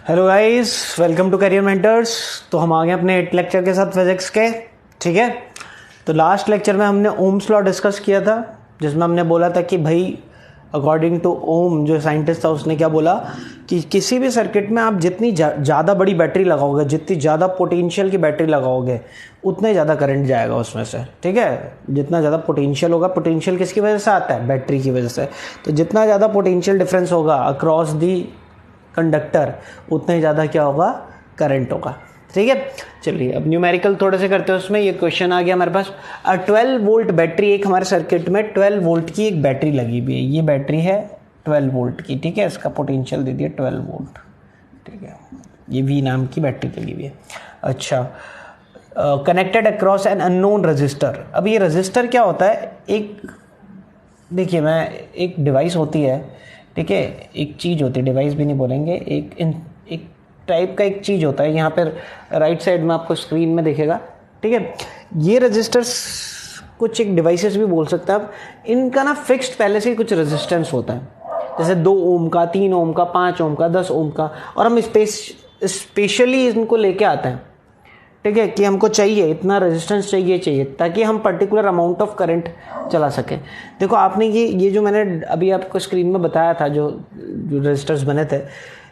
Hello guys, welcome to career mentors. तो हम आ गए अपने 8 लेक्चर के साथ फिजिक्स के। ठीक है, तो लास्ट लेक्चर में हमने ओम्स लॉ डिस्कस किया था, जिसमें हमने बोला था कि भाई अकॉर्डिंग टू ओम, जो साइंटिस्ट था उसने क्या बोला कि किसी भी सर्किट में आप जितनी ज़्यादा बड़ी बैटरी लगाओगे, जितनी ज़्यादा पोटेंशियल की बैटरी लगाओगे, उतना ही ज़्यादा करंट जाएगा उसमें से। ठीक है, जितना ज़्यादा पोटेंशियल होगा, पोटेंशियल किसकी वजह से आता है? बैटरी की वजह से। तो जितना ज़्यादा पोटेंशियल डिफरेंस होगा अक्रॉस दी कंडक्टर, उतना ही ज़्यादा क्या होगा? करंट होगा। ठीक है, चलिए अब न्यूमेरिकल थोड़े से करते हैं। उसमें ये क्वेश्चन आ गया हमारे पास, 12 वोल्ट बैटरी, एक हमारे सर्किट में 12 वोल्ट की एक बैटरी लगी हुई है। ये बैटरी है 12 वोल्ट की। ठीक है, इसका पोटेंशियल दे दिया 12 वोल्ट। ठीक है, ये वी नाम की बैटरी लगी हुई है। अच्छा, connected across an unknown register. अब ये रजिस्टर क्या होता है? एक देखिए, मैं एक डिवाइस होती है, ठीक है, एक चीज़ होती है, डिवाइस भी नहीं बोलेंगे, एक टाइप का एक चीज़ होता है। यहाँ पर राइट साइड में आपको स्क्रीन में दिखेगा। ठीक है, ये रजिस्टर्स कुछ एक डिवाइसेस भी बोल सकते हैं आप। इनका ना फिक्स्ड पहले से ही कुछ रेजिस्टेंस होता है, जैसे 2 ओम का, 3 ओम का, 5 ओम का, 10 ओम का, और हम स्पेशली इनको लेके आते हैं। ठीक है, कि हमको चाहिए इतना रेजिस्टेंस चाहिए ताकि हम पर्टिकुलर अमाउंट ऑफ करंट चला सकें। देखो, आपने ये जो मैंने अभी आपको स्क्रीन में बताया था, जो रेजिस्टर्स बने थे,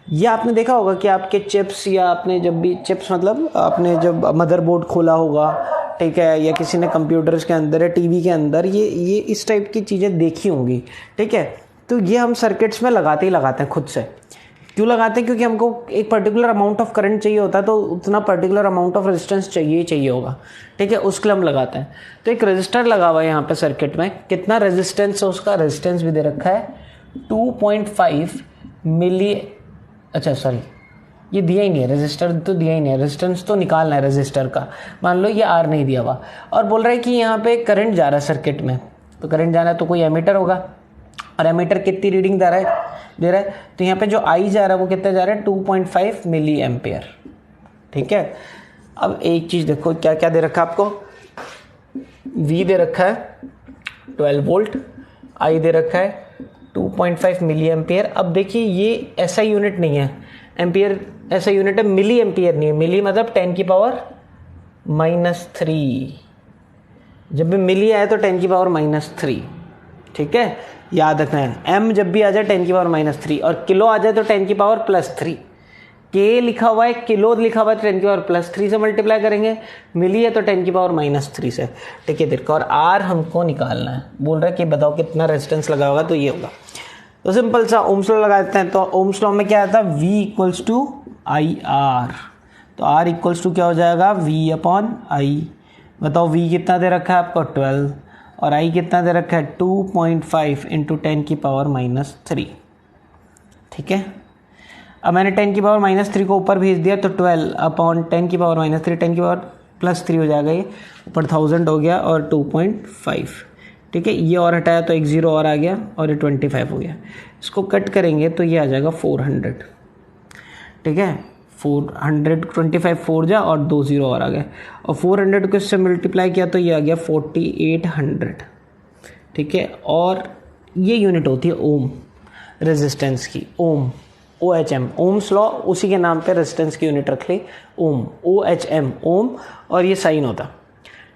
ये आपने देखा होगा कि आपके चिप्स, या आपने जब भी चिप्स मतलब आपने जब मदरबोर्ड खोला होगा, ठीक है, या किसी ने कंप्यूटर्स के अंदर या टीवी के अंदर ये इस टाइप की चीज़ें देखी होंगी। ठीक है, तो ये हम सर्किट्स में लगाते ही लगाते हैं खुद से। क्यों लगाते हैं? क्योंकि हमको एक पर्टिकुलर अमाउंट ऑफ करंट चाहिए होता है, तो उतना पर्टिकुलर अमाउंट ऑफ रेजिस्टेंस चाहिए होगा। ठीक है, उसके लिए हम लगाते हैं। तो एक रेजिस्टर लगा हुआ है यहाँ पे सर्किट में। कितना रेजिस्टेंस है उसका? रेजिस्टेंस भी दे रखा है 2.5 मिली। अच्छा सॉरी, ये दिया ही नहीं है, रेजिस्टर तो दिया ही नहीं है, रेजिस्टेंस तो निकालना है रेजिस्टर का। मान लो ये आर नहीं दिया हुआ, और बोल रहा है कि यहाँ पे करंट जा रहा है सर्किट में। तो करंट जाना है तो कोई एमीटर होगा, और एमीटर कितनी रीडिंग दे रहा है? तो यहाँ पे जो आई जा रहा है वो कितना जा रहा है? 2.5 मिली एम्पियर। ठीक है, अब एक चीज़ देखो, क्या क्या दे रखा है आपको? V दे रखा है 12 वोल्ट, I दे रखा है 2.5 मिली एम्पियर। अब देखिए, ये ऐसा यूनिट नहीं है, एम्पियर ऐसा यूनिट है, मिली एम्पियर नहीं है। मिली मतलब 10⁻³ जब भी मिली आए तो 10⁻³ ठीक है, याद रखना है। m जब भी आ जाए 10⁻³ और किलो आ जाए तो 10⁻+3। के लिखा हुआ है, किलो लिखा हुआ है, 10⁻+3 से मल्टीप्लाई करेंगे। मिली है तो 10⁻³ से। ठीक है, देखो, और r हमको निकालना है। बोल रहा है कि बताओ कितना रेजिस्टेंस लगा होगा, तो ये होगा। तो सिंपल सा ओम्स लॉ लगा देते हैं। तो ओम्स लॉ में क्या आता है? V = IR। तो R = क्या हो जाएगा? V/I। बताओ, V कितना दे रखा है आपको? 12, और I कितना दे रखा है? 2.5 × 10⁻³ ठीक है, अब मैंने 10⁻³ को ऊपर भेज दिया, तो 12/10⁻³ 10⁻+3 हो जाएगा। ये ऊपर 1000 हो गया और 2.5। ठीक है, ये और हटाया तो एक 0 और आ गया, और ये 25 हो गया। इसको कट करेंगे तो ये आ जाएगा 400। ठीक है, 400, 25 4 जा और 2 0 और आ गए, और 400 को इससे मल्टीप्लाई किया तो ये आ गया 4800। ठीक है, और ये यूनिट होती है ओम रेजिस्टेंस की। ओम, OHM, ओम्स लॉ, उसी के नाम पे रेजिस्टेंस की यूनिट रख ली, ओम, OHM, ओम, और ये साइन होता।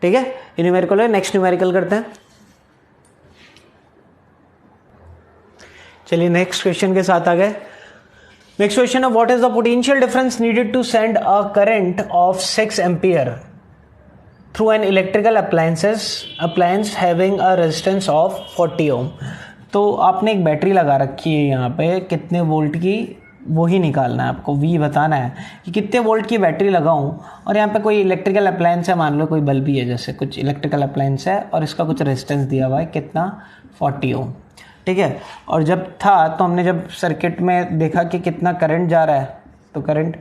ठीक है, ये न्यूमेरिकल है। नेक्स्ट न्यूमेरिकल करते हैं। चलिए नेक्स्ट क्वेश्चन के साथ आ गए। नेक्स्ट क्वेश्चन है, what is the potential difference needed to send a current of 6 ampere through an electrical appliance having a resistance of 40 ohm. तो आपने एक बैटरी लगा रखी है यहाँ पे, कितने वोल्ट की, वही निकालना है आपको। V बताना है कि कितने वोल्ट की बैटरी लगाऊं, और यहाँ पे कोई इलेक्ट्रिकल अप्लायंस है, मान लो कोई बल्ब ही है, जैसे कुछ इलेक्ट्रिकल अप्लायंस है, और इसका कुछ रेजिस्टेंस दिया हुआ है, कितना? 40 ओम। ठीक है, और जब था तो हमने जब सर्किट में देखा कि कितना करंट जा रहा है, तो करंट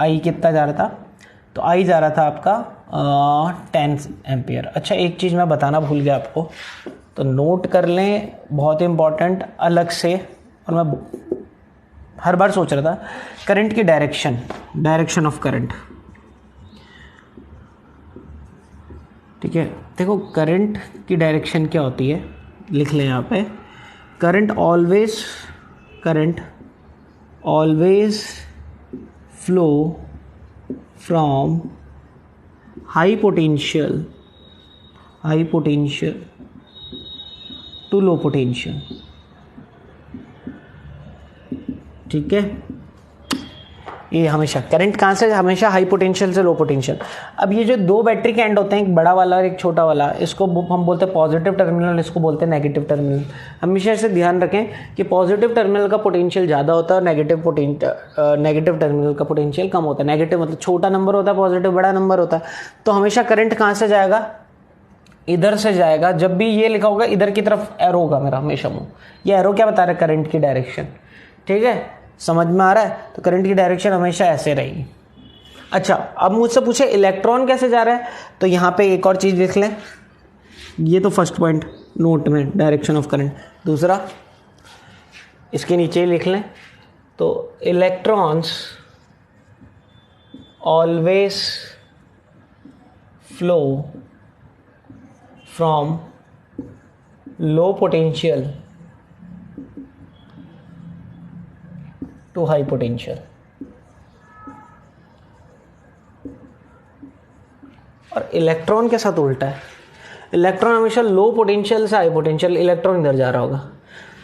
I कितना जा रहा था? तो I जा रहा था आपका 10 एम्पियर। अच्छा, एक चीज़ मैं बताना भूल गया आपको, तो नोट कर लें, बहुत इंपॉर्टेंट अलग से। और मैं हर बार सोच रहा था करंट की डायरेक्शन ऑफ करंट। ठीक है, देखो करंट की डायरेक्शन क्या होती है, लिख लें यहाँ पे, current always flow from high potential to low potential. ठीक है, ये हमेशा करंट कहाँ से, हमेशा हाई पोटेंशियल से लो पोटेंशियल। अब ये जो दो बैटरी के एंड होते हैं, एक बड़ा वाला और एक छोटा वाला, इसको हम बोलते हैं पॉजिटिव टर्मिनल, इसको बोलते हैं नेगेटिव टर्मिनल। हमेशा इसे ध्यान रखें कि पॉजिटिव टर्मिनल का पोटेंशियल ज़्यादा होता है और नेगेटिव टर्मिनल का पोटेंशियल कम होता है। नेगेटिव मतलब छोटा नंबर होता है, पॉजिटिव बड़ा नंबर होता है। तो हमेशा करंट कहाँ से जाएगा, इधर से जाएगा। जब भी ये लिखा होगा इधर की तरफ एरो होगा मेरा हमेशा मुँह, ये एरो क्या बता रहा है, करंट की डायरेक्शन। ठीक है, समझ में आ रहा है, तो करंट की डायरेक्शन हमेशा ऐसे रहेगी। अच्छा, अब मुझसे पूछे इलेक्ट्रॉन कैसे जा रहा है, तो यहाँ पे एक और चीज़ लिख लें। ये तो फर्स्ट पॉइंट नोट में, डायरेक्शन ऑफ करंट। दूसरा इसके नीचे ही लिख लें, तो electrons always flow from low potential to high potential. और इलेक्ट्रॉन के साथ उल्टा है, इलेक्ट्रॉन हमेशा लो पोटेंशियल से हाई पोटेंशियल, इलेक्ट्रॉन इधर जा रहा होगा।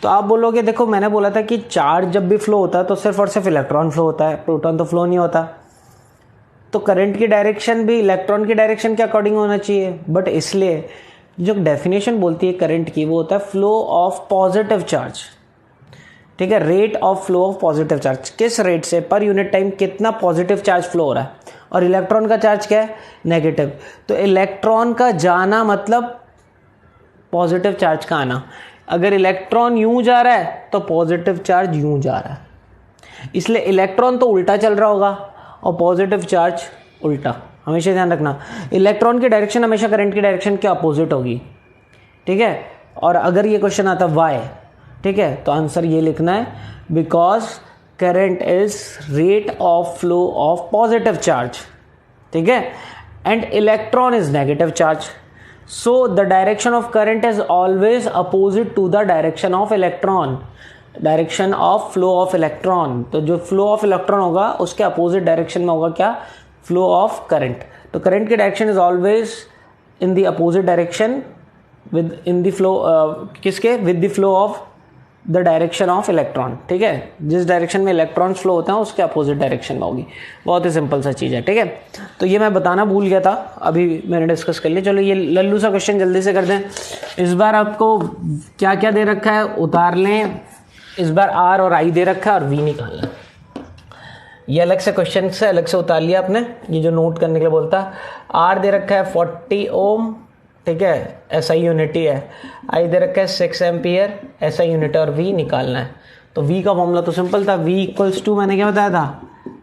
तो आप बोलोगे देखो मैंने बोला था कि चार्ज जब भी फ्लो होता है तो सिर्फ और सिर्फ इलेक्ट्रॉन फ्लो होता है, प्रोटॉन तो फ्लो नहीं होता। तो करंट की डायरेक्शन भी इलेक्ट्रॉन की डायरेक्शन के अकॉर्डिंग होना चाहिए। बट इसलिए जो डेफिनेशन बोलती है करंट की, वो होता है फ्लो ऑफ पॉजिटिव चार्ज। ठीक है, rate of flow of positive charge, किस रेट से पर यूनिट टाइम कितना पॉजिटिव चार्ज फ्लो हो रहा है। और इलेक्ट्रॉन का चार्ज क्या है, नेगेटिव। तो इलेक्ट्रॉन का जाना मतलब पॉजिटिव चार्ज का आना। अगर इलेक्ट्रॉन यूं जा रहा है तो पॉजिटिव चार्ज यूं जा रहा है, इसलिए इलेक्ट्रॉन तो उल्टा चल रहा होगा और पॉजिटिव चार्ज उल्टा। हमेशा ध्यान रखना, इलेक्ट्रॉन की डायरेक्शन हमेशा करंट की डायरेक्शन के अपोजिट होगी। ठीक है, और अगर ये क्वेश्चन आता वाई, ठीक है, तो आंसर ये लिखना है, because current is rate of flow of positive charge. ठीक है, and electron is negative charge, so the direction of current is always opposite to the direction of electron, direction of flow of electron. तो जो flow of electron होगा उसके opposite direction में होगा क्या, flow of current. तो current की direction is always in the opposite direction with in the flow, किसके, with the flow of the direction of electron. ठीक है, जिस डायरेक्शन में इलेक्ट्रॉन फ्लो होते हैं उसके अपोजिट डायरेक्शन में होगी। बहुत ही सिंपल सा चीज़ है। ठीक है, तो ये मैं बताना भूल गया था, अभी मैंने डिस्कस कर लिया। चलो ये लल्लू सा क्वेश्चन जल्दी से कर दें। इस बार आपको क्या क्या दे रखा है उतार लें। इस बार आर और आई दे रखा है और वी निकालना है। ये अलग से क्वेश्चन से अलग से उतार लिया आपने, ये जो नोट करने के लिए बोलता है। आर दे रखा है 40 ओम, ठीक है, ऐसा यूनिटी है। आई दे रखा है 6 एम्पियर, ऐसा यूनिट है। और वी निकालना है। तो वी का फॉर्मूला तो सिंपल था, वी इक्वल्स टू, मैंने क्या बताया था,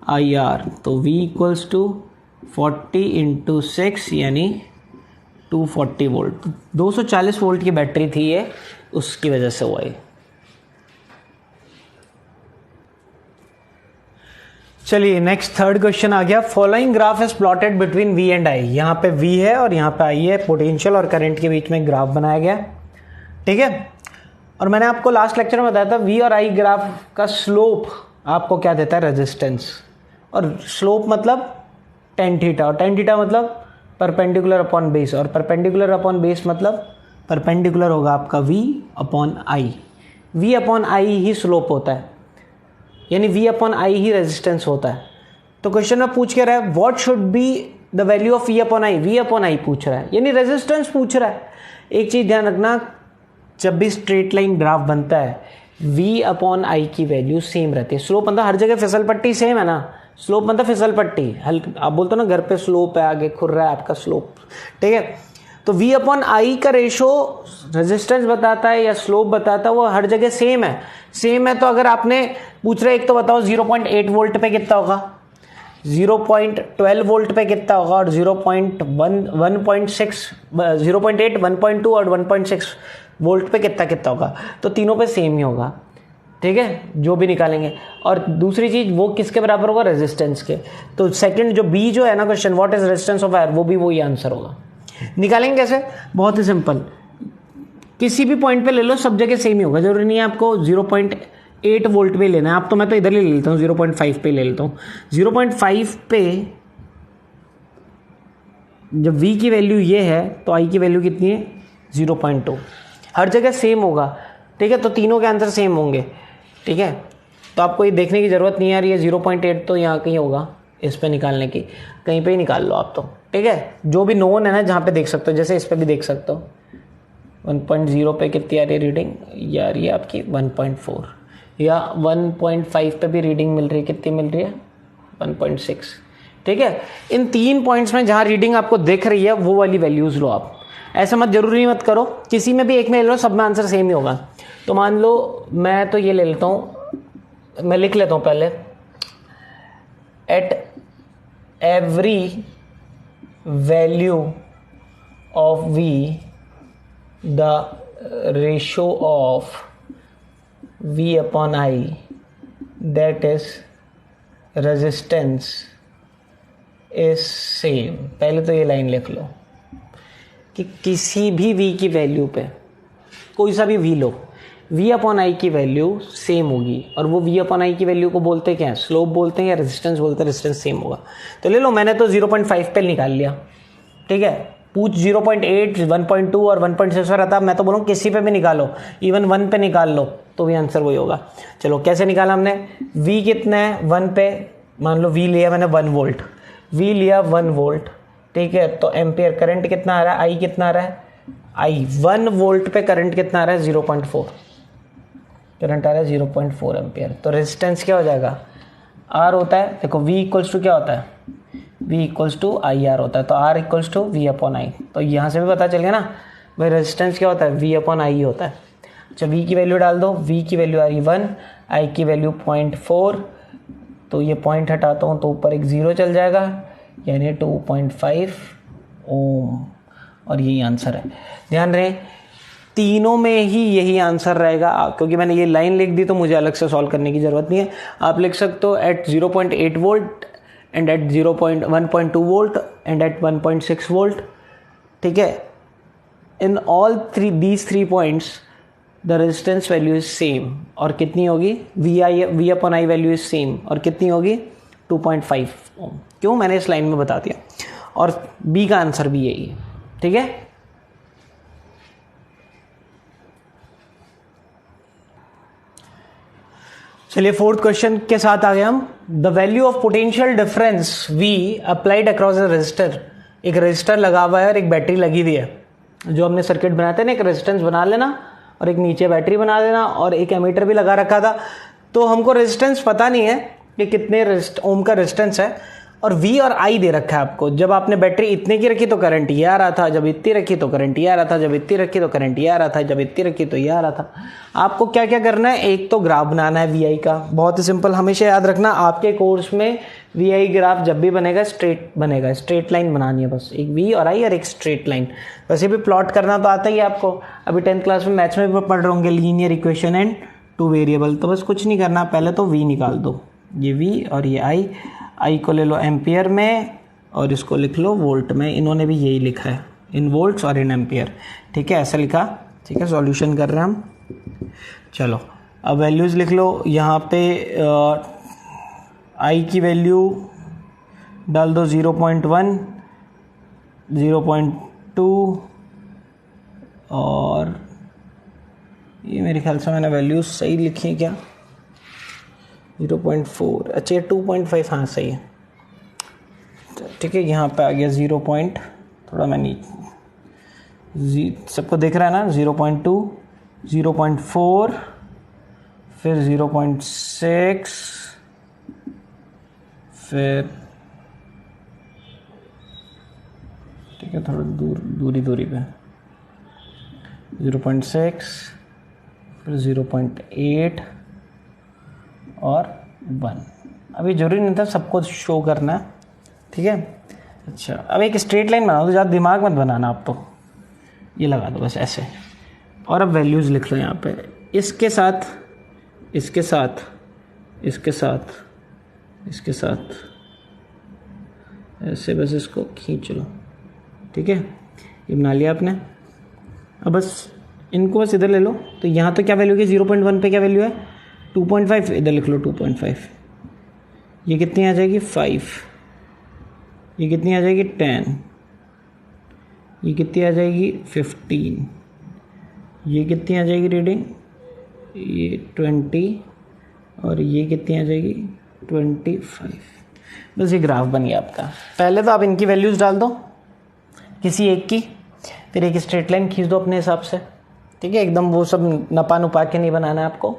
आई आर। तो वी इक्वल्स टू 40 इंटू 6 यानी 240 वोल्ट। 240 वोल्ट की बैटरी थी ये, उसकी वजह से हुआ ये। चलिए नेक्स्ट थर्ड क्वेश्चन आ गया। Following graph is plotted between V and I. यहाँ पे वी है और यहाँ पे आई है, पोटेंशियल और करंट के बीच में ग्राफ बनाया गया। ठीक है, और मैंने आपको लास्ट लेक्चर में बताया था वी और आई ग्राफ का स्लोप आपको क्या देता है, रेजिस्टेंस। और स्लोप मतलब tan थीटा, और tan थीटा मतलब परपेंडिकुलर अपॉन बेस, और परपेंडिकुलर अपॉन बेस मतलब परपेंडिकुलर होगा आपका v upon I. v upon I he slope होता है, यानी v upon I he resistance होता है। तो क्वेश्चन में पूछ के रहा है what should be the value of v upon I. v upon I पूछ रहा है, यानी रेजिस्टेंस पूछ रहा है। एक चीज ध्यान रखना, जब भी स्ट्रेट लाइन ग्राफ बनता है v अपॉन आई की वैल्यू सेम रहती है। स्लोप मतलब हर जगह फिसल पट्टी सेम है ना, स्लोप मतलब फिसल पट्टी। आप बोलते हो ना घर पे स्लोप है, आगे खुर रहा है आपका स्लोप। ठीक है, तो v अपॉन आई का रेशो रेजिस्टेंस बताता है या स्लोप बताता है, वो हर जगह सेम है। सेम है तो अगर आपने पूछ रहे एक तो बताओ 0.8 वोल्ट पे कितना होगा, 0.12 वोल्ट पे कितना होगा, और 0.8, 1.2 और 1.6 वोल्ट पे कितना होगा। तो तीनों पे सेम ही होगा। ठीक है, जो भी निकालेंगे। और दूसरी चीज वो किसके बराबर होगा, रेजिस्टेंस के। तो सेकंड जो बी जो है ना question, what is resistance of wire, वो भी वही आंसर होगा। निकालेंगे कैसे, बहुत ही सिंपल, किसी भी पॉइंट पे ले लो, सब जगह सेम ही होगा। जरूरी नहीं है आपको 8 वोल्ट पे लेना है आप, तो मैं तो इधर ही ले लेता हूँ 0.5 पे ले लेता हूँ। 0.5 पे जब v की वैल्यू ये है तो i की वैल्यू कितनी है 0.2। हर जगह सेम होगा, ठीक है, तो तीनों के आंसर सेम होंगे, ठीक है। तो आपको ये देखने की ज़रूरत नहीं है यार ये 0.8 तो यहाँ कहीं होगा, इस पे निकालने की कहीं पे ही निकाल लो आप तो, ठीक है। जो भी नोन है ना जहाँ पे देख सकते हो, जैसे इस पे भी देख सकते हो 1.0 पे कितनी आ रही है रीडिंग यार, ये आपकी 1.4 या 1.5 पे भी रीडिंग मिल रही है, कितनी मिल रही है 1.6, ठीक है। इन 3 पॉइंट्स में जहाँ रीडिंग आपको दिख रही है वो वाली वैल्यूज़ लो आप, ऐसा मत जरूरी मत करो किसी में भी एक में ले लो, सब में आंसर सेम ही होगा। तो मान लो मैं तो ये ले लेता हूँ, मैं लिख लेता हूँ पहले, at every value of v the ratio of v upon I that is resistance is same। पहले तो ये लाइन लिख लो कि किसी भी v की वैल्यू पे कोई सा भी v low, v upon I की वैल्यू सेम होगी, और वो v अपॉन आई की वैल्यू को बोलते क्या है, स्लोप बोलते हैं या रेजिस्टेंस बोलते हैं, रेजिस्टेंस सेम होगा। तो ले लो, मैंने तो 0.5 पे निकाल लिया, ठीक है। पूछ 0.8, 1.2 और 1.6 पर रहता, मैं तो बोलूँ किसी पे भी निकालो, इवन 1 पे निकाल लो तो भी आंसर वही होगा। चलो कैसे निकाला हमने, v कितना है 1 पे, मान लो v लिया मैंने 1 वोल्ट, v लिया 1 वोल्ट, ठीक है। तो एम्पियर करंट कितना आ रहा है, i कितना आ रहा है, i 1 वोल्ट पे करंट कितना आ रहा है 0.4, करंट आ रहा है 0.4 एम्पियर। तो रेजिस्टेंस क्या हो जाएगा, r होता है, देखो v इक्वल्स टू क्या होता है, v equals to I R होता है, तो r equals to V upon I. तो यहाँ से भी पता चल गया ना भाई रेजिस्टेंस क्या होता है, v अपॉन आई होता है। अच्छा v की वैल्यू डाल दो, v की वैल्यू आ रही 1, i की वैल्यू 0.4, तो ये पॉइंट हटाता हूँ तो ऊपर एक 0 चल जाएगा, यानी 2.5 ओम, और यही आंसर है। ध्यान रहे तीनों में ही यही आंसर रहेगा, क्योंकि मैंने ये लाइन लिख दी तो मुझे अलग से सॉल्व करने की ज़रूरत नहीं है। आप लिख सकते हो at 0.8 volt and at 1.2 volt and at 1.6 volt, ठीक है। In all these 3 points the resistance value is same, और कितनी होगी, V upon I value is same, और कितनी होगी 2.5 ओम। क्यों, मैंने इस लाइन में बता दिया, और बी का आंसर भी यही है, ठीक है। चलिए 4th क्वेश्चन के साथ आ गए हम। The value of potential difference V applied across a resistor, एक रेजिस्टर लगा हुआ है और एक बैटरी लगी हुई है। जो हमने सर्किट बनाते हैं ना, एक रेजिस्टेंस बना लेना और एक नीचे बैटरी बना देना और एक एमीटर भी लगा रखा था। तो हमको रेजिस्टेंस पता नहीं है कि कितने ओम का रेजिस्टेंस है, और V और I दे रखा है आपको। जब आपने बैटरी इतने की रखी तो करंट ये आ रहा था, जब इतनी रखी तो करंट ये आ रहा था, जब इतनी रखी तो करंट ये आ रहा था, जब इतनी रखी तो ये आ रहा था। आपको क्या क्या करना है, एक तो ग्राफ बनाना है VI का, बहुत ही सिंपल, हमेशा याद रखना आपके कोर्स में VI ग्राफ जब भी बनेगा स्ट्रेट बनेगा, स्ट्रेट लाइन बनानी है बस, एक V और I और एक स्ट्रेट लाइन। वैसे भी प्लॉट करना तो आता ही है आपको, अभी 10th क्लास में मैथ्स में भी पढ़ रहे होंगे लीनियर इक्वेशन एंड 2 वेरिएबल। तो बस कुछ नहीं करना, पहले तो V निकाल दो, ये V और ये I को ले लो एम्पियर में और इसको लिख लो वोल्ट में। इन्होंने भी यही लिखा है, इन वोल्ट्स और इन एम्पियर, ठीक है, ऐसा लिखा, ठीक है। सॉल्यूशन कर रहे हैं हम। चलो अब वैल्यूज़ लिख लो, यहाँ पे I की वैल्यू डाल दो 0.1, 0.2 और ये मेरे ख्याल से मैंने वैल्यूज सही लिखी है क्या, 0.4, अच्छा 2.5, हाँ सही है, ठीक है। यहाँ पे आ गया 0 पॉइंट, थोड़ा मैं नीचे, सबको दिख रहा है ना, 0.2, 0.4, फिर 0.6, फिर ठीक है थोड़ा दूरी पे 0.6, फिर 0.8 और 1। अभी जरूरी नहीं था सबको शो करना, ठीक है। अच्छा अब एक स्ट्रेट लाइन बना दो, ज़्यादा दिमाग मत बनाना आप, तो ये लगा दो बस ऐसे, और अब वैल्यूज़ लिख लो यहाँ पे, इसके साथ, इसके साथ, इसके साथ, इसके साथ, ऐसे बस इसको खींच लो, ठीक है। ये बना लिया आपने। अब बस इनको बस इधर ले लो, तो यहाँ तो क्या वैल्यू है, 0.1 पे क्या वैल्यू है, 2.5 इधर लिख लो 2.5, ये कितनी आ जाएगी 5, ये कितनी आ जाएगी 10, ये कितनी आ जाएगी 15, ये कितनी आ जाएगी रीडिंग, ये 20 और ये कितनी आ जाएगी 25। बस ये ग्राफ बन गया आपका। पहले तो आप इनकी वैल्यूज़ डाल दो किसी एक की, फिर एक स्ट्रेट लाइन खींच दो अपने हिसाब से, ठीक है। एकदम वो सब नपा नुपा के नहीं बनाना है आपको,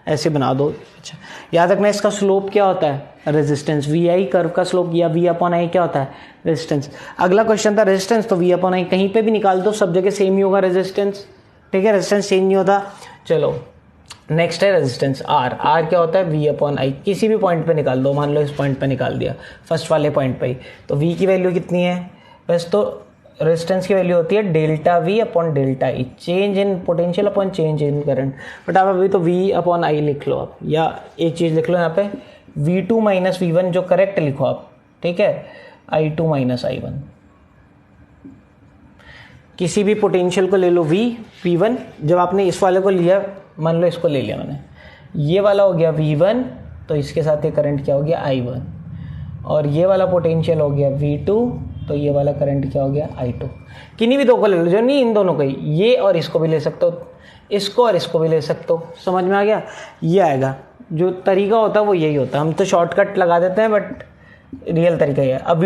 ऐसे बना दो। अच्छा, याद रखना इसका स्लोप क्या होता है, रेजिस्टेंस। वी आई कर्व का स्लोप या वी अपॉन आई क्या होता है, रेजिस्टेंस। अगला क्वेश्चन था रेजिस्टेंस, तो वी अपॉन आई कहीं पे भी निकाल दो, सब जगह सेम ही होगा रेजिस्टेंस, ठीक है। रेजिस्टेंस चेंज नहीं होता। चलो नेक्स्ट है रेजिस्टेंस आर। आर क्या होता है, वी अपॉन आई। किसी भी पॉइंट पे निकाल दो, मान लो इस पॉइंट पे निकाल दिया, फर्स्ट वाले पॉइंट पे ही, तो वी की वैल्यू कितनी है, बस तो रेजिस्टेंस की वैल्यू होती है delta we upon delta E, change in potential upon change in current. But आप अभी तो वी अपॉन आई लिख लो आप, या एक चीज़ लिख लो यहाँ पे V2 माइनस V1 जो करेक्ट लिखो आप, ठीक है, I2 माइनस I1। किसी भी पोटेंशियल को ले लो V1, जब आपने इस वाले को लिया, मान लो इसको ले लिया मैंने, ये वाला हो गया V1, तो इसके साथ ये करंट क्या हो गया I1, और ये वाला पोटेंशियल हो गया V2, तो ये वाला करंट क्या हो गया I2। किन्हीं भी दो को ले लो, जो नहीं इन दोनों को ही, ये और इसको भी ले सकते हो, इसको और इसको भी ले सकते हो, समझ में आ गया। ये आएगा, जो तरीका होता है वो यही होता है, हम तो शॉर्टकट लगा देते हैं, बट रियल तरीका ये है। अब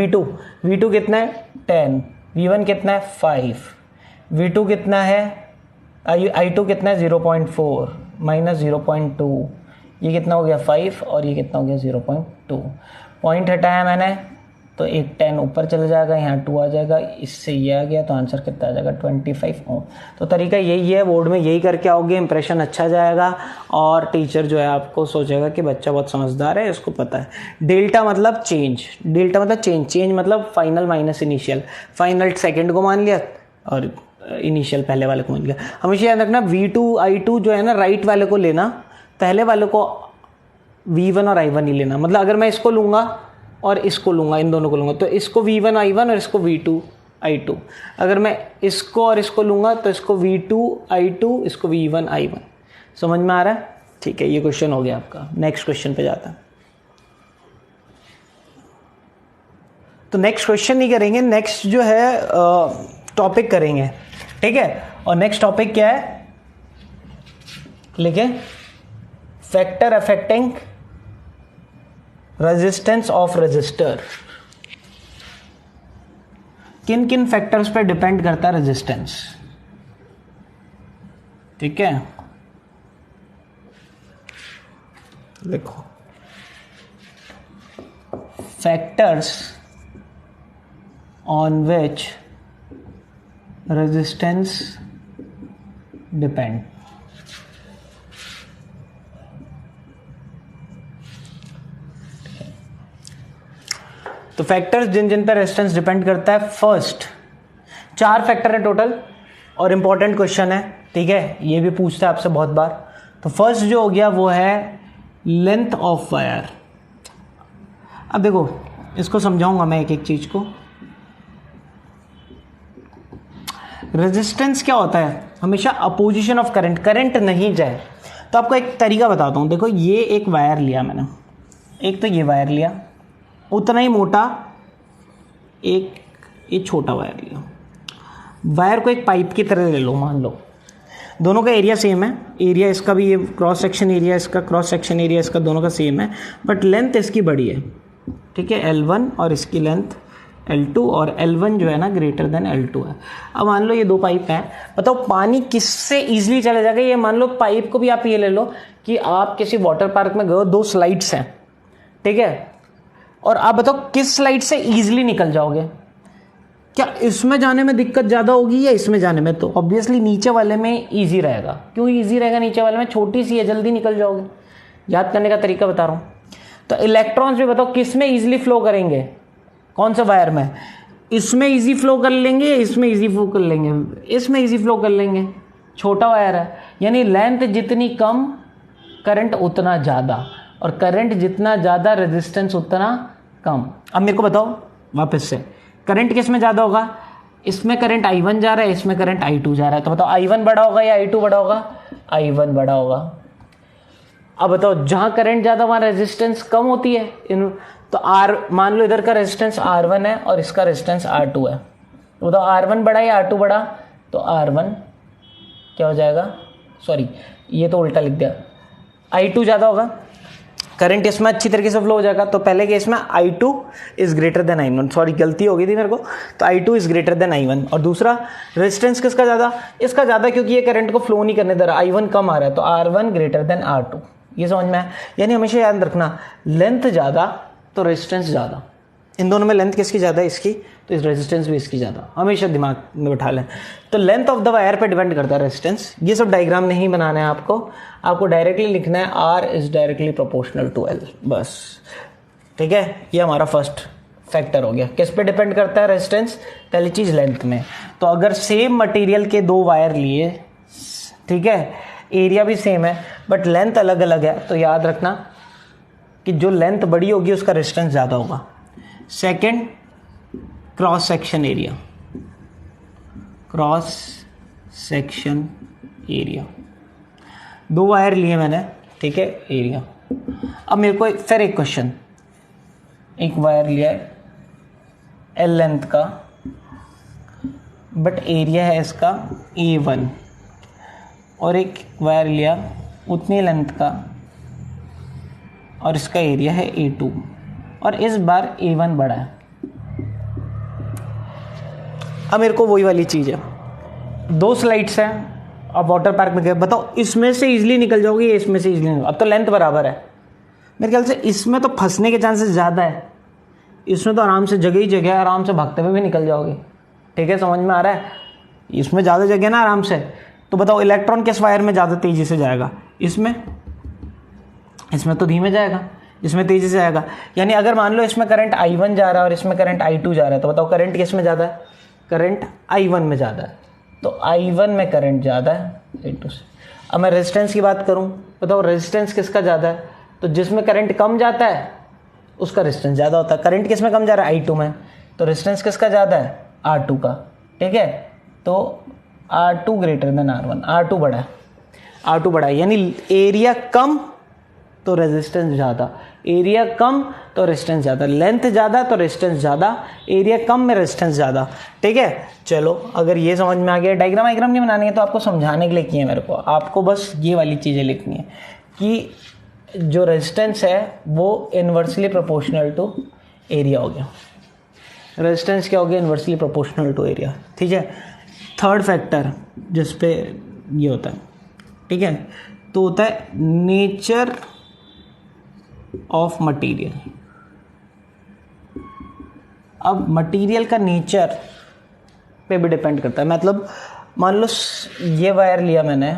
V2 कितना है 10, V1 कितना है 5, V2 कितना है, I2 कितना है 0.4 माइनस 0.2, ये कितना हो गया 5 और ये कितना हो गया 0.2। पॉइंट हटाया मैंने तो एक 10 ऊपर चला जाएगा, यहाँ 2 आ जाएगा, इससे ये आ गया, तो आंसर कितना आ जाएगा 25 ओम। तो तरीका यही है, बोर्ड में यही करके आओगे, इंप्रेशन अच्छा जाएगा और टीचर जो है आपको सोचेगा कि बच्चा बहुत समझदार है, इसको पता है। डेल्टा मतलब चेंज, डेल्टा मतलब चेंज मतलब final minus initial. Final second को मान लिया और इनिशियल पहले वाले को मान लिया। हमेशा याद रखना V2 I2 जो है ना, राइट वाले को लेना, पहले वाले को V1 और I1 ही लेना। मतलब अगर मैं इसको लूँगा और इसको लूँगा, इन दोनों को लूँगा, तो इसको V1 I1 और इसको V2 I2। अगर मैं इसको और इसको लूँगा तो इसको V2 I2, इसको V1 I1। समझ में आ रहा है? ठीक है, ये क्वेश्चन हो गया आपका। नेक्स्ट क्वेश्चन पे जाता है। तो नेक्स्ट क्वेश्चन नहीं करेंगे, नेक्स्ट जो है टॉपिक करेंगे, ठीक है। और नेक्स्ट टॉपिक क्या है, लिखे, factor affecting resistance of resistor. किन किन फैक्टर्स पे डिपेंड करता है रेजिस्टेंस, ठीक है। देखो, factors on which resistance depend. तो फैक्टर्स जिन जिन पर रेजिस्टेंस डिपेंड करता है, फर्स्ट 4 फैक्टर है टोटल और इंपॉर्टेंट क्वेश्चन है, ठीक है, ये भी पूछता है आपसे बहुत बार। तो फर्स्ट जो हो गया वो है लेंथ ऑफ वायर। अब देखो, इसको समझाऊंगा मैं एक एक चीज को। रेजिस्टेंस क्या होता है, हमेशा अपोजिशन ऑफ करंट, करंट नहीं जाए। तो आपको एक तरीका बताता हूँ। देखो, ये एक वायर लिया मैंने, एक तो ये वायर लिया, उतना ही मोटा एक ये छोटा वायर लिया। वायर को एक पाइप की तरह ले लो, मान लो दोनों का एरिया सेम है, एरिया इसका भी, ये क्रॉस सेक्शन एरिया इसका, क्रॉस सेक्शन एरिया इसका, दोनों का सेम है, बट लेंथ इसकी बड़ी है, ठीक है, L1 और इसकी लेंथ L2, और L1 जो है ना ग्रेटर देन L2 है। अब मान लो ये 2 पाइप हैं, बताओ पानी किससे ईजिली चला जाएगा। ये मान लो पाइप को भी आप ये ले लो कि आप किसी वाटर पार्क में गए, 2 स्लाइड्स हैं, ठीक है, और आप बताओ किस स्लाइड से ईजिली निकल जाओगे। क्या इसमें जाने में दिक्कत ज़्यादा होगी या इसमें जाने में? तो ऑब्वियसली नीचे वाले में ईजी रहेगा। क्यों ईजी रहेगा? नीचे वाले में छोटी सी है, जल्दी निकल जाओगे। याद करने का तरीका बता रहा हूँ। तो इलेक्ट्रॉन्स भी बताओ किस में ईजिली फ्लो करेंगे, कौन सा वायर में? इसमें ईजी फ्लो कर लेंगे, इसमें ईजी फ्लो कर लेंगे, इसमें ईजी फ्लो कर लेंगे, छोटा वायर है। यानी लेंथ जितनी कम करंट उतना ज़्यादा, और करंट जितना ज़्यादा रेजिस्टेंस उतना कम। अब मेरे को बताओ वापस से, करंट किस में ज़्यादा होगा? इसमें करंट I1 जा रहा है, इसमें करंट I2 जा रहा है, तो बताओ I1 बड़ा होगा या I2 बड़ा होगा? I1 बड़ा होगा। अब बताओ जहाँ करंट ज़्यादा वहाँ रेजिस्टेंस कम होती है। तो आर मान लो इधर का रेजिस्टेंस R1 है और इसका रेजिस्टेंस R2 है, तो बताओ R1 बढ़ा या R2 बढ़ा? तो R1 क्या हो जाएगा, सॉरी ये तो उल्टा लिख दिया, I2 ज़्यादा होगा, करंट इसमें अच्छी तरीके से फ्लो हो जाएगा। तो पहले केस में I2 is greater than I1, sorry गलती हो गई थी मेरे को, तो I2 is greater than I1। और दूसरा रेजिस्टेंस किसका ज़्यादा? इसका ज़्यादा, क्योंकि ये करंट को फ्लो नहीं करने दे रहा, I1 कम आ रहा है, तो R1 ग्रेटर देन R2। ये समझ में आया? यानी हमेशा याद रखना, लेंथ ज़्यादा तो रेजिस्टेंस ज़्यादा, इन दोनों में लेंथ किसकी ज़्यादा है? इसकी, तो इस रेजिस्टेंस भी इसकी ज़्यादा, हमेशा दिमाग में बैठा लें। तो लेंथ ऑफ द वायर पे डिपेंड करता है रेजिस्टेंस। ये सब डायग्राम नहीं बनाना है आपको डायरेक्टली लिखना है R is directly proportional to L, बस। ठीक है, ये हमारा फर्स्ट फैक्टर हो गया। किस पे डिपेंड करता है रेजिस्टेंस? पहली चीज़ लेंथ में। तो अगर सेम मटेरियल के दो वायर लिए, ठीक है, एरिया भी सेम है बट लेंथ अलग अलग है, तो याद रखना कि जो लेंथ बड़ी होगी उसका रेजिस्टेंस ज़्यादा होगा। Second, cross section area, cross section area, दो वायर लिए मैंने, ठीक है, एरिया। अब मेरे को फिर एक क्वेश्चन, एक वायर लिया है L लेंथ का बट एरिया है इसका A1, और एक वायर लिया उतनी लेंथ का और इसका एरिया है A2, और इस बार A1 बड़ा है। अब मेरे को वही वाली चीज़ है, दो स्लाइड्स हैं, अब वाटर पार्क में गए, बताओ इसमें से इजीली निकल जाओगे या इसमें से इजीली? अब तो लेंथ बराबर है, मेरे ख्याल से इसमें तो फंसने के चांसेस ज़्यादा है, इसमें तो आराम से जगह ही जगह है, आराम से भागते हुए भी निकल जाओगे। ठीक है, समझ में आ रहा है? इसमें ज़्यादा जगह ना, आराम से। तो बताओ इलेक्ट्रॉन किस वायर में ज़्यादा तेज़ी से जाएगा? इसमें तो धीमे जाएगा, इसमें तेज़ी से जाएगा। यानी अगर मान लो इसमें करंट I1 जा रहा है और इसमें करंट I2 जा रहा है, तो बताओ करंट किस में ज़्यादा है? करंट I1 में ज़्यादा है, तो I1 में करंट ज़्यादा है I2 से। अब मैं रेजिस्टेंस की बात करूं, बताओ रेजिस्टेंस किसका ज़्यादा है? तो जिसमें करंट कम जाता है उसका रेजिस्टेंस ज़्यादा होता है। करंट किस में कम जा रहा है? I2 में, तो रेजिस्टेंस किसका ज़्यादा है? R2 का। ठीक है, तो R2 greater than R1, R2 बड़ा है, R2 बड़ा है, यानी एरिया कम तो रेजिस्टेंस ज़्यादा, एरिया कम तो रेजिस्टेंस ज़्यादा, लेंथ ज़्यादा तो रेजिस्टेंस ज़्यादा, एरिया कम में रेजिस्टेंस ज़्यादा। ठीक है, चलो अगर ये समझ में आ गया, डायग्राम नहीं बनानी है, तो आपको समझाने के लिए किए मेरे को, आपको बस ये वाली चीज़ें लिखनी है कि जो रेजिस्टेंस है वो इन्वर्सली प्रोपोर्शनल टू एरिया हो गया। रेजिस्टेंस क्या हो गया? Inversely proportional to area. ठीक है, थर्ड फैक्टर जिस पे ये होता है, ठीक है, तो होता है नेचर ऑफ मटेरियल। अब मटेरियल का नेचर पे भी डिपेंड करता है। मतलब मान लो ये वायर लिया मैंने,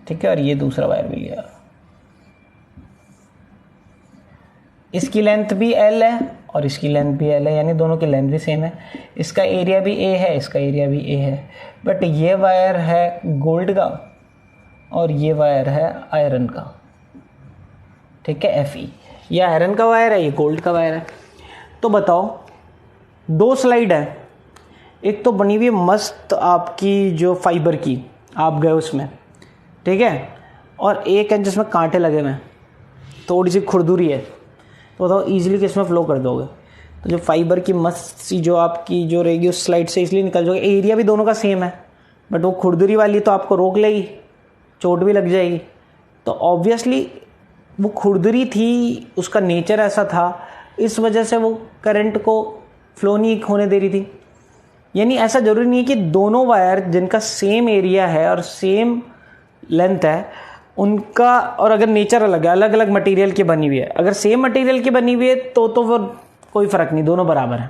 ठीक है, और ये दूसरा वायर भी लिया, इसकी लेंथ भी L है और इसकी लेंथ भी L है, यानी दोनों की लेंथ भी सेम है, इसका एरिया भी A है, इसका एरिया भी A है, बट ये वायर है गोल्ड का और ये वायर है आयरन का। ठीक है, Fe, ये आयरन का वायर है, ये गोल्ड का वायर है। तो बताओ दो स्लाइड है, एक तो बनी हुई मस्त आपकी जो फाइबर की, आप गए उसमें, ठीक है, और एक है जिसमें कांटे लगे हुए हैं, थोड़ी सी खुरदुरी है, तो बताओ ईजिली किसमें फ्लो कर दोगे? तो जो फाइबर की मस्त सी जो आपकी जो रहेगी उस स्लाइड से इसलिए निकल जाओगे। एरिया भी दोनों का सेम है, बट वो खुरदुरी वाली तो आपको रोक लेगी, चोट भी लग जाएगी। तो ऑब्वियसली वो खुरदुरी थी, उसका नेचर ऐसा था, इस वजह से वो करंट को फ्लो नहीं होने दे रही थी। यानी ऐसा ज़रूरी नहीं है कि दोनों वायर जिनका सेम एरिया है और सेम लेंथ है उनका, और अगर नेचर अलग है, अलग अलग मटेरियल की बनी हुई है, अगर सेम मटेरियल की बनी हुई है तो वो कोई फ़र्क नहीं, दोनों बराबर हैं।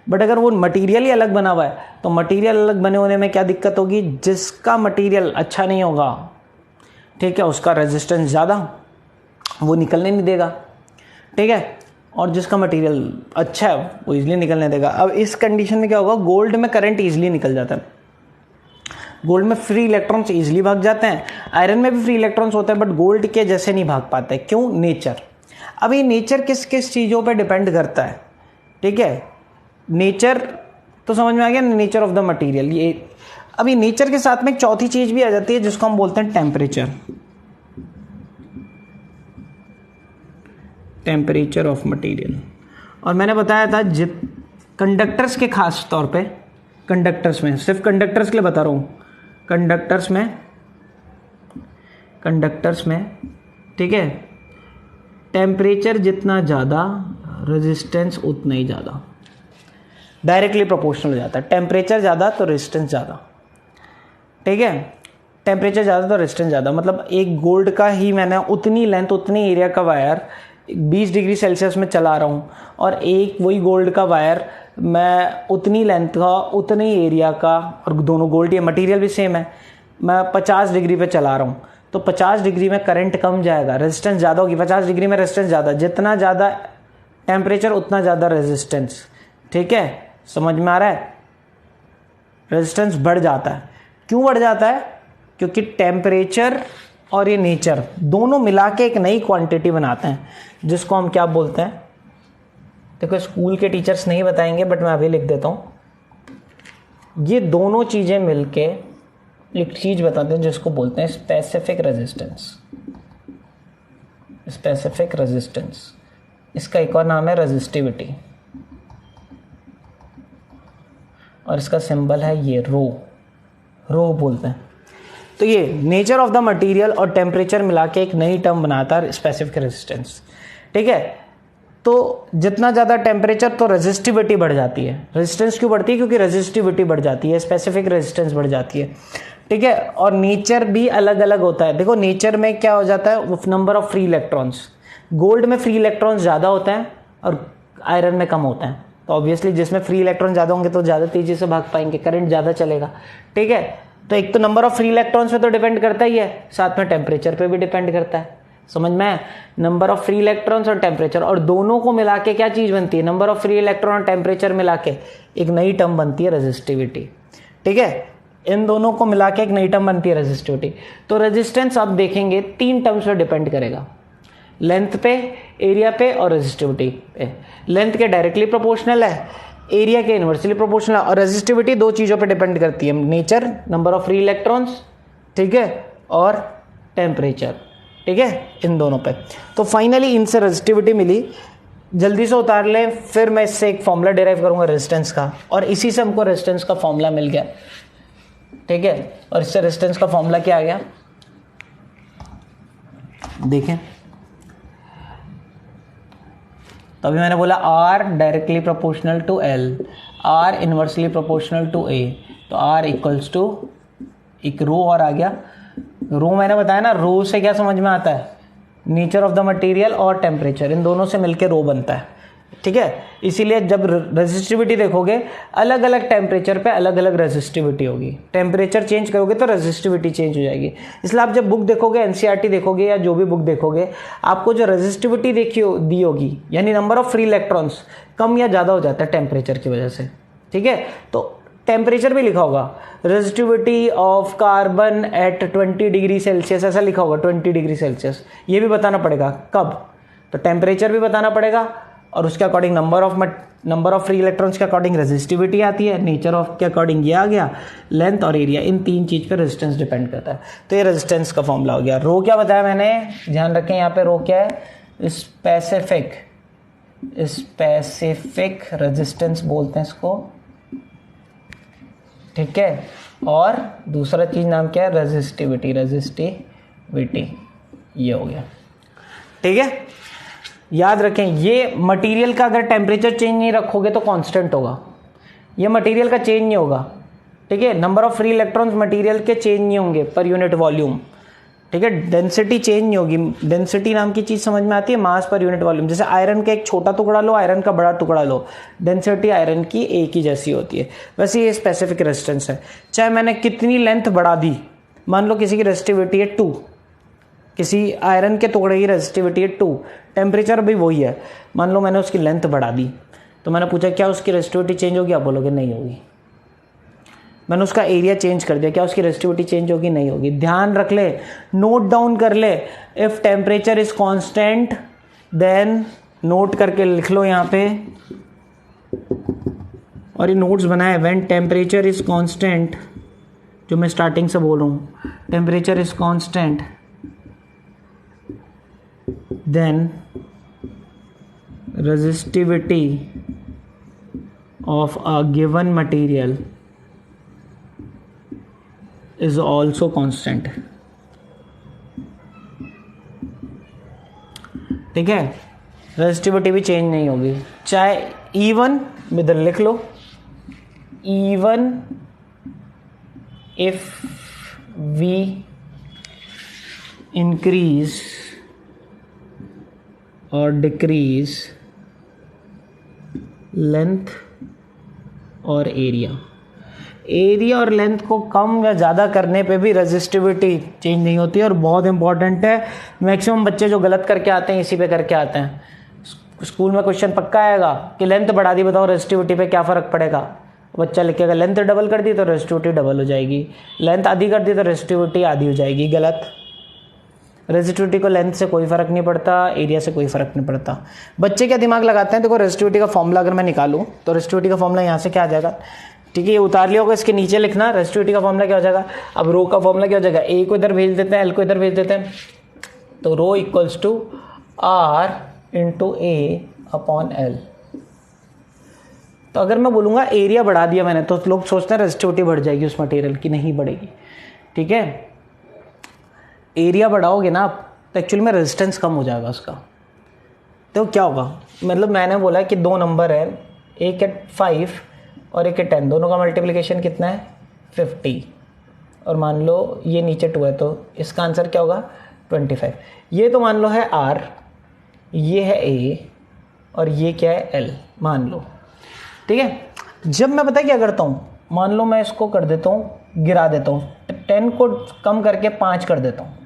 बट अगर वो मटेरियल ही अलग बना हुआ है तो मटेरियल अलग बने होने में क्या दिक्कत होगी? जिसका मटेरियल अच्छा नहीं होगा, ठीक है, उसका रेजिस्टेंस ज़्यादा, वो निकलने नहीं देगा। ठीक है, और जिसका मटेरियल अच्छा है वो इजीली निकलने देगा। अब इस कंडीशन में क्या होगा? गोल्ड में करंट इजीली निकल जाता है, गोल्ड में फ्री इलेक्ट्रॉन्स इजीली भाग जाते हैं, आयरन में भी फ्री इलेक्ट्रॉन्स होते हैं, बट गोल्ड के जैसे नहीं भाग पाते। क्यों? नेचर। अब ये नेचर किस किस चीज़ों पे डिपेंड करता है? ठीक है, नेचर तो समझ में आ गया, नेचर ऑफ द मटेरियल। ये अभी नेचर के साथ में एक चौथी चीज भी आ जाती है जिसको हम बोलते हैं टेम्परेचर, टेम्परेचर ऑफ मटेरियल। और मैंने बताया था कंडक्टर्स के खास तौर पे, कंडक्टर्स में, सिर्फ कंडक्टर्स के लिए बता रहा हूँ, कंडक्टर्स में ठीक है, टेम्परेचर जितना ज़्यादा रेजिस्टेंस उतना ही ज़्यादा, डायरेक्टली प्रोपोर्शनल हो जाता है। टेम्परेचर ज़्यादा तो रेजिस्टेंस ज़्यादा, ठीक है, टेम्परेचर ज़्यादा तो रेजिस्टेंस ज़्यादा। मतलब एक गोल्ड का ही मैंने उतनी लेंथ उतनी एरिया का वायर 20 डिग्री सेल्सियस में चला रहा हूँ, और एक वही गोल्ड का वायर मैं उतनी लेंथ का उतनी एरिया का, और दोनों गोल्ड, ये मटेरियल भी सेम है, मैं 50 डिग्री पे चला रहा हूँ, तो 50 डिग्री में करंट कम जाएगा, रेजिस्टेंस ज़्यादा होगी। 50 डिग्री में रेजिस्टेंस ज़्यादा, जितना ज़्यादा टेम्परेचर उतना ज़्यादा रेजिस्टेंस, ठीक है, समझ में आ रहा है। रेजिस्टेंस बढ़ जाता है। क्यों बढ़ जाता है? क्योंकि टेम्परेचर और ये नेचर दोनों मिला के एक नई क्वांटिटी बनाते हैं, जिसको हम क्या बोलते हैं। देखो स्कूल के टीचर्स नहीं बताएंगे, बट मैं अभी लिख देता हूँ। ये दोनों चीज़ें मिलके एक चीज़ बताते हैं जिसको बोलते हैं स्पेसिफिक रेजिस्टेंस। स्पेसिफिक रेजिस्टेंस, इसका एक और नाम है रेजिस्टिविटी, और इसका सिंबल है ये रो, रो बोलते हैं। तो ये नेचर ऑफ द मटेरियल और टेम्परेचर मिला के एक नई टर्म बनाता है स्पेसिफिक रेजिस्टेंस, ठीक है। तो जितना ज़्यादा टेम्परेचर तो रेजिस्टिविटी बढ़ जाती है। रेजिस्टेंस क्यों बढ़ती है? क्योंकि रेजिस्टिविटी बढ़ जाती है, स्पेसिफिक रेजिस्टेंस बढ़ जाती है, ठीक है। और नेचर भी अलग अलग होता है। देखो नेचर में क्या हो जाता है, number of free electrons, gold में फ्री इलेक्ट्रॉन्स ज़्यादा होते हैं और आयरन में कम होते हैं। तो ऑब्वियसली जिसमें फ्री इलेक्ट्रॉन ज़्यादा होंगे तो ज़्यादा तेज़ी से भाग पाएंगे, करंट ज़्यादा चलेगा, ठीक है। तो एक तो नंबर ऑफ फ्री इलेक्ट्रॉन्स पे तो डिपेंड करता ही है, साथ में टेम्परेचर पे भी डिपेंड करता है। समझ में आया? नंबर ऑफ फ्री इलेक्ट्रॉन्स और टेम्परेचर, और दोनों को मिला के क्या चीज़ बनती है, नंबर ऑफ फ्री इलेक्ट्रॉन और टेम्परेचर मिला के एक नई टर्म बनती है रेजिस्टिविटी, ठीक है। इन दोनों को मिला के एक नई टर्म बनती है रेजिस्टिविटी। तो रेजिस्टेंस आप देखेंगे 3 टर्म्स पे डिपेंड करेगा, लेंथ पे, एरिया पे और रेजिस्टिविटी पे। लेंथ के डायरेक्टली प्रोपोर्शनल है, एरिया के इनवर्सली प्रोपोर्शनल है, और रेजिस्टिविटी 2 चीज़ों पे डिपेंड करती है, nature, number of free electrons, ठीक है, और टेम्परेचर, ठीक है, इन दोनों पे। तो फाइनली इनसे रेजिस्टिविटी मिली। जल्दी से उतार लें, फिर मैं इससे एक फॉर्मूला डिराइव करूंगा रेजिस्टेंस का, और इसी से हमको रेजिस्टेंस का फॉर्मूला मिल गया, ठीक है। और इससे रेजिस्टेंस का फॉर्मूला क्या आ गया देखें। तो अभी मैंने बोला R directly proportional to L, R inversely proportional to A, तो R इक्वल्स टू एक रो और आ गया। रो मैंने बताया ना, रो से क्या समझ में आता है, नेचर ऑफ द मटेरियल और टेम्परेचर, इन दोनों से मिलके रो बनता है, ठीक है। इसीलिए जब रेजिस्टिविटी देखोगे, अलग अलग टेम्परेचर पे अलग अलग रेजिस्टिविटी होगी। टेम्परेचर चेंज करोगे तो रेजिस्टिविटी चेंज हो जाएगी। इसलिए आप जब बुक देखोगे, एनसीईआरटी देखोगे या जो भी बुक देखोगे, आपको जो रेजिस्टिविटी दी होगी, यानी नंबर ऑफ फ्री इलेक्ट्रॉन्स कम या ज़्यादा हो जाता है टेम्परेचर की वजह से, ठीक है। तो टेम्परेचर भी लिखा होगा, resistivity of carbon at 20 degree Celsius, ऐसा लिखा होगा 20 डिग्री सेल्सियस। ये भी बताना पड़ेगा कब, तो टेम्परेचर भी बताना पड़ेगा, और उसके according number of free electrons के अकॉर्डिंग रेजिस्टिविटी आती है, नेचर ऑफ के अकॉर्डिंग ये आ गया, लेंथ और एरिया, इन 3 चीज़ पे रेजिस्टेंस डिपेंड करता है। तो ये रेजिस्टेंस का फॉर्मूला हो गया। रो क्या बताया मैंने, ध्यान रखें यहाँ पे रो क्या है, स्पेसिफिक रेजिस्टेंस बोलते हैं इसको, ठीक है। और दूसरा चीज नाम क्या है, रेजिस्टिविटी, ये हो गया, ठीक है। याद रखें, ये मटेरियल का अगर टेम्परेचर चेंज नहीं रखोगे तो कांस्टेंट होगा, ये मटेरियल का चेंज नहीं होगा, ठीक है। Number of free electrons material के चेंज नहीं होंगे पर यूनिट वॉल्यूम, ठीक है। डेंसिटी चेंज नहीं होगी। डेंसिटी नाम की चीज़ समझ में आती है, मास पर यूनिट वॉल्यूम। जैसे आयरन का एक छोटा टुकड़ा लो, आयरन का बड़ा टुकड़ा लो, डेंसिटी आयरन की एक ही जैसी होती है। वैसे ये स्पेसिफिक रेजिस्टेंस है। चाहे मैंने कितनी लेंथ बढ़ा दी, मान लो किसी की रेजिस्टिविटी है 2, किसी आयरन के टुकड़े की रेजिस्टिविटी है 2, टेम्परेचर भी वही है, मान लो मैंने उसकी लेंथ बढ़ा दी, तो मैंने पूछा क्या उसकी रेजिस्टिविटी चेंज होगी, आप बोलोगे नहीं होगी। मैंने उसका एरिया चेंज कर दिया, क्या उसकी रेजिस्टिविटी चेंज होगी, नहीं होगी। ध्यान रख ले, नोट डाउन कर ले, if temperature is constant then, note करके लिख लो यहाँ पे, और ये नोट्स बनाए, व्हेन टेम्परेचर इज कांस्टेंट जो मैं स्टार्टिंग से बोल रहा हूँ, temperature is constant then resistivity of a given material is also constant. ठीक है, रेजिस्टिविटी भी चेंज नहीं होगी, चाहे इवन इधर लिख लो, इवन इफ वी इंक्रीज और डिक्रीज लेंथ और एरिया और लेंथ को कम या ज़्यादा करने पे भी रेजिस्टिविटी चेंज नहीं होती है। और बहुत इंपॉर्टेंट है, मैक्सिमम बच्चे जो गलत करके आते हैं इसी पे करके आते हैं। स्कूल में क्वेश्चन पक्का आएगा कि लेंथ बढ़ा दी, बताओ रेजिस्टिविटी पे क्या फ़र्क पड़ेगा। बच्चा लिखेगा लेंथ डबल कर दी तो रेजिस्टिविटी डबल हो जाएगी, लेंथ आधी कर दी तो रेजिस्टिविटी आधी हो जाएगी। गलत, रेजिस्टिविटी को लेंथ से कोई फ़र्क नहीं पड़ता, एरिया से कोई फ़र्क नहीं पड़ता। बच्चे क्या दिमाग लगाते हैं, देखो रेजिस्टिविटी का फॉर्मूला अगर मैं निकालूं तो रेजिस्टिविटी का फॉर्मूला यहाँ से क्या आ जाएगा, ठीक है, ये उतार लिया होगा, इसके नीचे लिखना रेजिस्टिविटी का फॉर्मूला क्या हो जाएगा। अब रो का फॉर्मूला क्या हो जाएगा, ए को इधर भेज देते हैं, एल को इधर भेज देते हैं, तो rho equals to R into A upon L. तो अगर मैं बोलूँगा एरिया बढ़ा दिया मैंने तो लोग सोचते हैं रेजिस्टिविटी बढ़ जाएगी उस मटेरियल की, नहीं बढ़ेगी। ठीक है, एरिया बढ़ाओगे ना आप तो एक्चुअली में रेजिस्टेंस कम हो जाएगा उसका। तो क्या होगा, मतलब मैंने बोला कि दो नंबर है, एक है 5 और एक है 10, दोनों का मल्टीप्लिकेशन कितना है 50, और मान लो ये नीचे 2 है तो इसका आंसर क्या होगा 25। ये तो मान लो है R, ये है A और ये क्या है L मान लो। ठीक है, जब मैं पता क्या करता हूँ, मान लो मैं इसको कर देता हूँ, गिरा देता हूँ, 10 को कम करके 5 कर देता हूँ।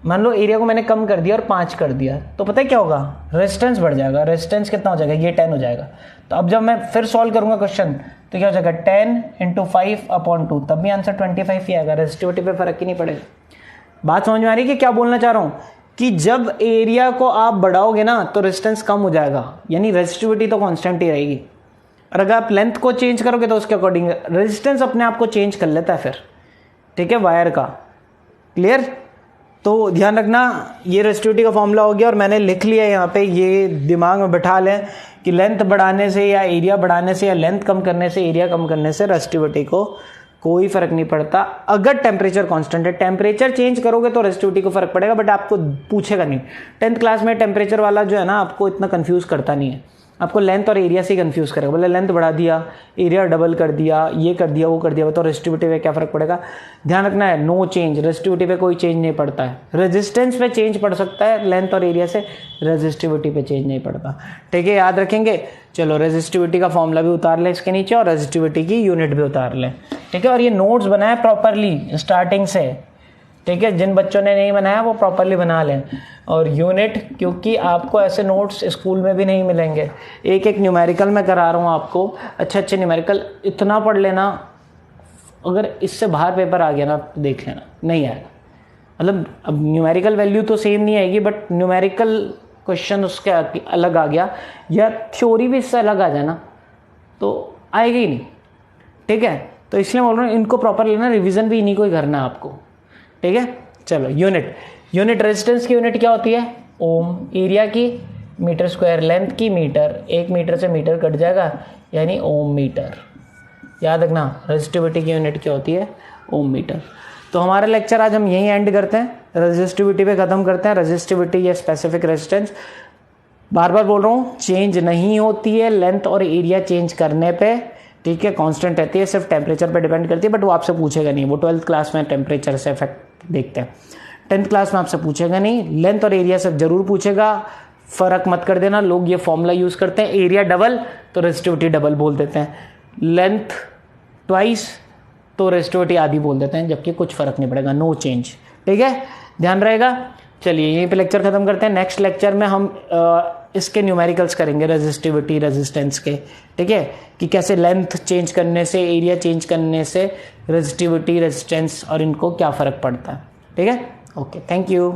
मान लो एरिया को मैंने कम कर दिया और 5 कर दिया, तो पता है क्या होगा, रेजिस्टेंस बढ़ जाएगा। रेजिस्टेंस कितना हो जाएगा, ये 10 हो जाएगा। तो अब जब मैं फिर सॉल्व करूंगा क्वेश्चन तो क्या हो जाएगा 10 × 5 अपॉन 2, तब भी आंसर 25 ही आएगा। रेजिस्टिविटी पे फर्क ही नहीं पड़ेगा। बात समझ में आ रही है कि क्या बोलना चाह रहा हूँ, कि जब एरिया को आप बढ़ाओगे ना तो रेजिस्टेंस कम हो जाएगा, यानी रेजिस्टिविटी तो कांस्टेंट ही रहेगी। और अगर आप लेंथ को चेंज करोगे तो उसके अकॉर्डिंग रेजिस्टेंस अपने आप को चेंज कर लेता है फिर। ठीक है, वायर का। क्लियर? तो ध्यान रखना, ये रेजिस्टिविटी का फॉर्मूला हो गया और मैंने लिख लिया यहाँ पे, ये दिमाग में बिठा लें कि लेंथ बढ़ाने से या एरिया बढ़ाने से या लेंथ कम करने से एरिया कम करने से रेजिस्टिविटी को कोई फर्क नहीं पड़ता, अगर टेम्परेचर कांस्टेंट है। टेम्परेचर चेंज करोगे तो रेजिस्टिविटी को फर्क पड़ेगा, बट आपको पूछेगा नहीं। 10th क्लास में टेम्परेचर वाला जो है ना आपको इतना कंफ्यूज करता नहीं है, आपको लेंथ और एरिया से ही कंफ्यूज करेगा। बोले लेंथ बढ़ा दिया, एरिया डबल कर दिया, ये कर दिया, वो कर दिया, तो रेजिस्टिविटी पे क्या फर्क पड़ेगा। ध्यान रखना है, नो चेंज, रेजिस्टिविटी पे कोई चेंज नहीं पड़ता है। रेजिस्टेंस पे चेंज पड़ सकता है, लेंथ और एरिया से रेजिस्टिविटी पे चेंज नहीं पड़ता। ठीक है, याद रखेंगे। चलो, रेजिस्टिविटी का फॉर्मूला भी उतार लें इसके नीचे और रेजिस्टिविटी की यूनिट भी उतार लें। ठीक है, और ये नोट्स बनाए प्रॉपरली स्टार्टिंग से। ठीक है, जिन बच्चों ने नहीं बनाया वो प्रॉपरली बना लें। और यूनिट, क्योंकि आपको ऐसे नोट्स स्कूल में भी नहीं मिलेंगे। एक एक न्यूमेरिकल मैं करा रहा हूँ आपको, अच्छे अच्छे न्यूमेरिकल इतना पढ़ लेना, अगर इससे बाहर पेपर आ गया ना तो देख लेना नहीं आएगा। मतलब अब न्यूमेरिकल वैल्यू तो सेम नहीं आएगी, बट न्यूमेरिकल क्वेश्चन उसके अलग आ गया या थ्योरी भी इससे अलग आ जाए ना तो आएगा ही नहीं। ठीक है, तो इसलिए बोल रहा हूँ इनको प्रॉपर लेना, रिविजन भी इन्हीं को ही करना है आपको। ठीक है, चलो यूनिट रेजिस्टेंस की यूनिट क्या होती है, ओम। एरिया की मीटर स्क्वायर, लेंथ की मीटर, 1 मीटर से मीटर कट जाएगा यानी ओम मीटर। याद रखना, रेजिस्टिविटी की यूनिट क्या होती है, ओम मीटर। तो हमारा लेक्चर आज हम यहीं एंड करते हैं, रेजिस्टिविटी पे ख़त्म करते हैं। रेजिस्टिविटी या स्पेसिफिक रेजिस्टेंस, बार बार बोल रहा हूँ, चेंज नहीं होती है लेंथ और एरिया चेंज करने पे। ठीक है, कांस्टेंट रहती है, सिर्फ टेम्परेचर पे डिपेंड करती है, बट वो आपसे पूछेगा नहीं। वो 12th क्लास में टेम्परेचर से इफेक्ट देखते हैं, 10th क्लास में आपसे पूछेगा नहीं। लेंथ और एरिया से जरूर पूछेगा, फ़र्क मत कर देना। लोग ये फॉर्मूला यूज़ करते हैं, एरिया डबल तो रेजिस्टिविटी डबल बोल देते हैं, लेंथ ट्वाइस तो रेजिस्टिविटी आधी बोल देते हैं, जबकि कुछ फ़र्क नहीं पड़ेगा, नो चेंज। ठीक है, ध्यान रहेगा। चलिए यहीं पे लेक्चर ख़त्म करते हैं। नेक्स्ट लेक्चर में हम इसके न्यूमेरिकल्स करेंगे, रेजिस्टिविटी रेजिस्टेंस के। ठीक है, कि कैसे लेंथ चेंज करने से, एरिया चेंज करने से रेजिस्टिविटी रेजिस्टेंस और इनको क्या फ़र्क पड़ता है। ठीक है, ओके, थैंक यू।